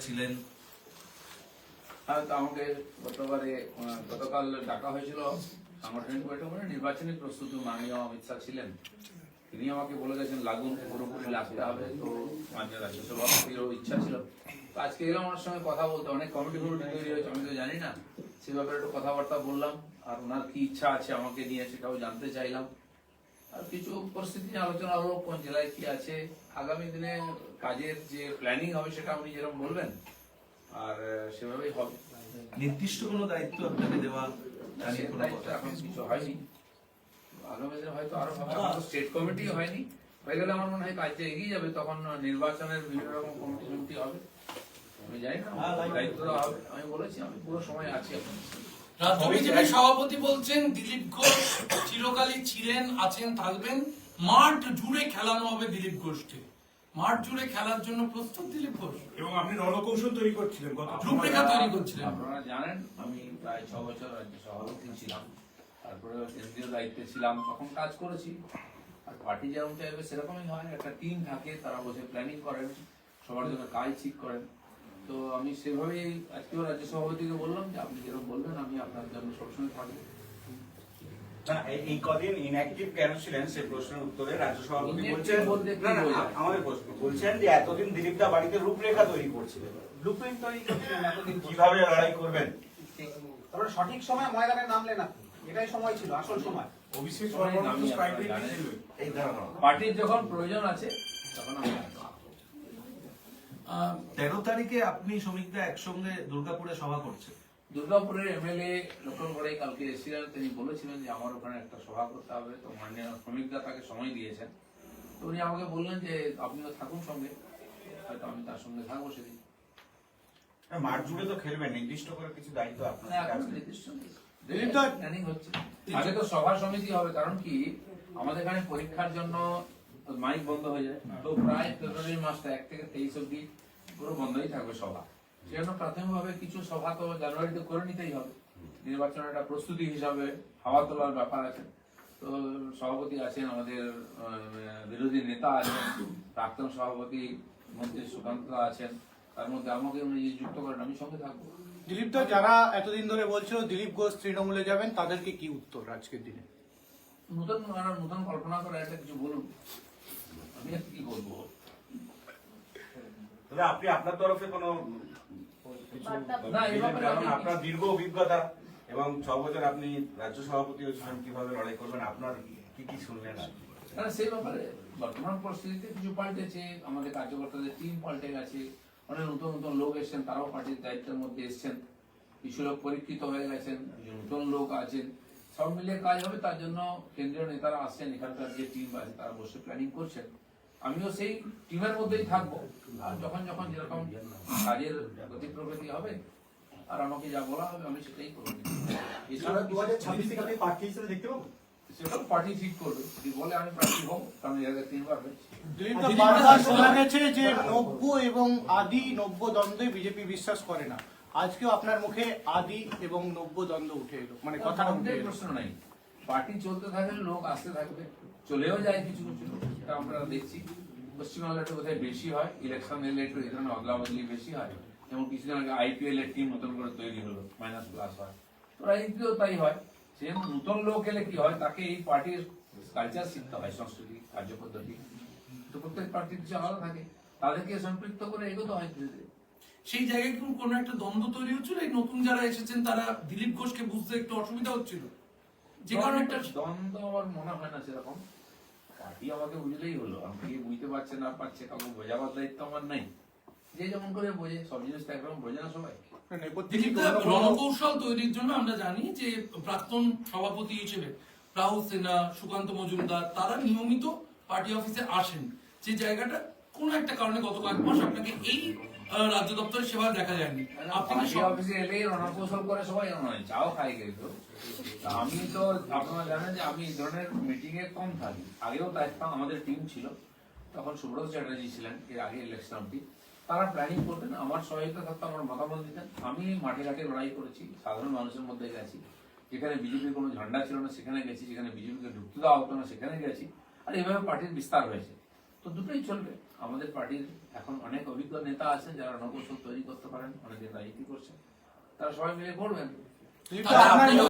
ছিলেন। আমাকে গতকাল ডাকা হয়েছিল সাংগঠনিক বৈঠক, নির্বাচনী প্রস্তুতি মাননীয় অমিত শাহ ছিলেন, তিনি আমাকে বলে গেছেন লাগুন পুরোপুরি লাগতে হবে। তো মাননীয় রাজ্য সভাপতিরও ইচ্ছা ছিল, তো আজকে এলাম ওনার সঙ্গে কথা বলতে। অনেক কমিটি তৈরি হয়েছে, আমি তো জানি না, সে ব্যাপারে একটু কথাবার্তা বললাম। আর ওনার কি ইচ্ছা আছে আমাকে নিয়ে সেটাও জানতে চাইলাম। আর কিছু পরিস্থিতি নিয়ে আলোচনা হলো, কোন জেলায় কি আছে, আগামী দিনে কাজের যে প্ল্যানিং হবে সেটা উনি যেরকম বলবেন আর সেভাবেই হবে। নির্দিষ্ট কোনো দায়িত্ব আপনাকে দেওয়া এখন কিছু হয়নি, আগামী দিনে হয়তো আরো স্টেট কমিটি হয়নি, হয়ে গেলে আমার মনে হয় কাজটা এগিয়ে যাবে। তখন নির্বাচনের বিভিন্ন রকম কমিটি হবে, আমি জানি না দায়িত্ব হবে। আমি বলেছি আমি পুরো সময় আছি এখন। রাজ্য বিজেপির সভাপতি বলছেন দিলীপ ঘোষ চিরকালই ছিলেন, আছেন, থাকবেন। মাঠ জুড়ে খেলানো হবে দিলীপ ঘোষকে। মাঠ জুড়ে খেলার জন্য প্রস্তুত দিলীপ ঘোষ, এবং আপনি রণকৌশল তৈরি করছিলেন, রূপরেখা তৈরি করছিলেন। আপনারা জানেন আমি প্রায় 6 বছর রাজ্য সভাপতি ছিলাম, তারপরে কেন্দ্রীয় দায়িত্বে ছিলাম, তখন কাজ করেছি। আর পার্টি যেরকম চাইবে সেরকমই হয়, একটা টিম থাকে, তারা বসে প্ল্যানিং করেন, সবার জন্য কাজ ঠিক করেন। তো আমি সেভাবেই আজকেও রাজ্য সভাপতিকে বললাম যে আপনি যেরকম বলবেন আমি আপনার জন্য সবসময় থাকবো। এই কদিন ইনঅ্যাক্টিভ কেন ছিলেন সেই প্রশ্নের উত্তরে রাজ্য সভাপতি বলছেন, আমাদের প্রশ্ন বলছেন যে এতদিন দিলীপ দা বাড়িতে রূপরেখা তৈরি করছিলেন, ব্লুপ্রিন্ট তৈরি করছিলেন, এতদিন কিভাবে লড়াই করবেন। তারপরে সঠিক সময় ময়দানে নামলে না, এটাই সময় ছিল, আসল সময়। পার্টির যখন প্রয়োজন আছে তখন আমি 13 তারিখে আপনি শ্রমিকরা একসঙ্গে দুর্গাপুরে সভা করছেন। দুর্গাপুরের এমএলএ লোকাল করে কালকে এসেছিলেন, তিনি বলেছিলেন যে আমার ওখানে একটা সভা করতে হবে। তো মাননীয় শ্রমিকরা তাকে সময় দিয়েছেন, তো উনি আমাকে বললেন যে আপনিও থাকুন সঙ্গে, হয়তো আমি তার সঙ্গে থাকবো সেদিন। মাঠ জুড়ে তো খেলবেন, নির্দিষ্ট করে কিছু দায়িত্ব আপনার নির্দিষ্ট প্ল্যানিং হচ্ছে। আগে তো সভা সমিতি হবে, কারণ কি আমাদের এখানে পরীক্ষার জন্য মাইক বন্ধ হয়ে যায়, তো প্রায় ফেব্রুয়ারি মাসটা 1 থেকে 23 অব্দি পুরো বন্ধই থাকবে সভা। সেজন্য প্রাথমিকভাবে কিছু সভা তো জানুয়ারিতে করে নিতেই হবে, নির্বাচনের একটা প্রস্তুতি হিসাবে হাওয়া তোলার ব্যাপার আছে। তো সভাপতি আছেন, আমাদের বিরোধী নেতা আছেন, প্রাক্তন সভাপতি মন্ত্রী সুকান্ত আছেন, তার মধ্যে আমাকে উনি যুক্ত করেন, আমি সঙ্গে থাকবো। দিলীপ দা, যারা এতদিন ধরে বলছিল দিলীপ ঘোষ তৃণমূলে যাবেন, তাদেরকে কি উত্তর আজকের দিনে? নতুন কল্পনা করে একটা কিছু বলুন, আমি আর কি বলবো। তবে আপনি আপনার তরফে কোনো আপনার দীর্ঘ অভিজ্ঞতা এবং 6 বছর আপনি রাজ্য সভাপতি হয়েছিলেন, কিভাবে লড়াই করবেন, আপনার কি কি শুনলেন? সেই ব্যাপারে বর্তমান পরিস্থিতিতে কিছু পাল্টেছে, আমাদের কার্যকর্তাদের টিম পাল্টে গেছে, অনেক নতুন লোক এসেছেন, তারাও পার্টির দায়িত্বের মধ্যে এসেছেন, কিছু লোক পরীক্ষিত হয়ে গেছেন, কিছু নতুন লোক আছেন, সব মিলিয়ে কাজ হবে। তার জন্য কেন্দ্রীয় নেতারা আসছেন, এখানকার যে টিম আছে তারা বসে প্ল্যানিং করছেন, আমিও সেই টিমের মধ্যেই থাকবো। আর যখন যেরকম কাজের গতি প্রগতি হবে আর আমাকে যা বলা হবে আমি সেটাই করবো। এছাড়া 2026 থেকে আপনি প্রার্থী হিসেবে দেখতে পাবো? সেটা পার্টি ঠিক করবে, যদি বলে আমি প্রার্থী হব, কারণ এর আগে 3 বার হয়েছে। বারবার শোনা গেছে যে নব্য এবং আদি নব্য দ্বন্দ্বে বিজেপি বিশ্বাস করে না। আজকেও আপনার মুখে আদি এবং নব্য দ্বন্দ্ব উঠে এলো, মানে কথাটা উঠে এলো। প্রশ্ন নাই, পার্টি চলতে থাকলে লোক আসতে থাকবে, চলেও যায় কিছু লোক, এটা আমরা দেখছি। পশ্চিমবাংলায় একটু কোথায় বেশি হয়, ইলেকশন এলে একটু এই ধরনের অদলা বদলি বেশি হয়। যেমন কিছুদিন আগে IPL এর টিম নতুন করে তৈরি হলো, মাইনাস প্লাস হয়, তো রাজনীতিও তাই হয়। সে নতুন লোক এলে কি হয়, তাকে এই পার্টির কালচার শিখতে হয়, সংস্কৃতি, কার্যপদ্ধতি, তো প্রত্যেক পার্টির কিছু আলাদা থাকে, তাদেরকে সম্পৃক্ত করে এগোতে হয় ধীরে ধীরে। সেই জায়গায় কি কোনো একটা দ্বন্দ্ব তৈরি হচ্ছিল? এই নতুন যারা এসেছেন তারা দিলীপ ঘোষকে বুঝতে একটু অসুবিধা হচ্ছিল, যে কারণে একটা দ্বন্দ্ব আমার মনে হয় না সেরকম। পার্টি আমাকে বুঝলেই হলো, আমি বুঝতে পারছে না পারছে, কাউকে বোঝাবার দায়িত্ব আমার নাই, যে যেমন করে বোঝে, সব জিনিস তো একরকম বোঝে না সবাই। রণকৌশল তৈরির জন্য আমরা জানি যে প্রাক্তন সভাপতি হিসেবে রাহুল সিনহা, সুকান্ত মজুমদার তারা নিয়মিত পার্টি অফিসে আসেন, যে জায়গাটা কোন একটা কারণে গত কয়েক মাস আপনাকে এই রাজ্য দপ্তরের সেবা দেখা যায়নি। আপনি অফিসে এলেই রণকৌশল করে সবাই নয়, চাও খাই কিন্তু আমি তো আপনারা জানেন যে আমি এই ধরনের মিটিং এ কম থাকি, আগেও থাকতাম, আমাদের টিম ছিল, তখন সুব্রত চ্যাটার্জি ছিলেন এর আগে ইলেকশন অব্দি, তারা প্ল্যানিং করতেন, আমার সহায়তা থাকতো, আমার মতামত দিতেন। আমি মাঠে ঘাটে লড়াই করেছি, সাধারণ মানুষের মধ্যে গেছি, যেখানে বিজেপির কোনো ঝান্ডা ছিল না সেখানে গেছি, যেখানে বিজেপিকে ঢুকতে দেওয়া হতো না সেখানে গেছি, আর এইভাবে পার্টির বিস্তার হয়েছে। তো দুটোই চলবে। আমাদের পার্টির এখন অনেক অভিজ্ঞ নেতা আছেন যারা রণকৌশল তৈরি করতে পারেন, অনেকে রাজনীতি করছেন, তারা সবাই মিলে করবেন। দিলীপ দা, আপনার